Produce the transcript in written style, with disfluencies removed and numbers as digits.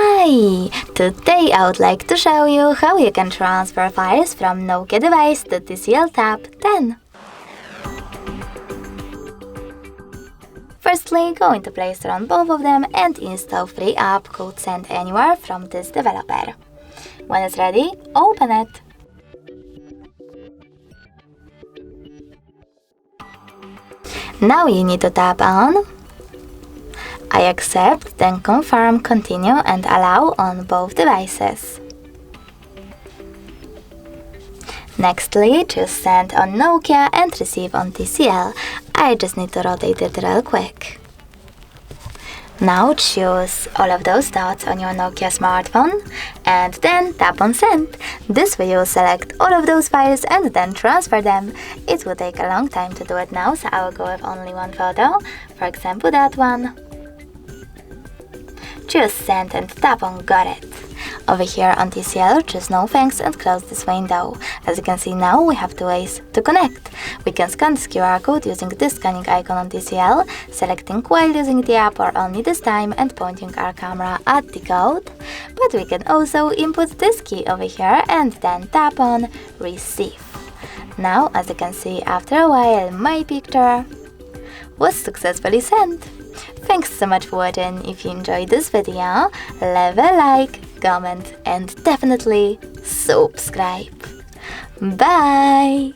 Hi! Today I would like to show you how you can transfer files from Nokia device to TCL TAB 10. Firstly, go into Play Store on both of them and install free app called Send Anywhere from this developer. When it's ready, open it. Now you need to tap on I accept, then confirm, continue and allow on both devices. Nextly, choose send on Nokia and receive on TCL. I just need to rotate it real quick. Now choose all of those dots on your Nokia smartphone and then tap on send. This way you'll select all of those files and then transfer them. It will take a long time to do it now, so I will go with only one photo, for example that one. Choose send and tap on got it. Over here on TCL, choose no thanks and close this window. As you can see now, we have two ways to connect. We can scan this QR code using this scanning icon on TCL, selecting while using the app or only this time and pointing our camera at the code. But we can also input this key over here and then tap on receive. Now, as you can see, after a while, my picture was successfully sent. Thanks so much for watching. If you enjoyed this video, leave a like, comment and definitely subscribe. Bye!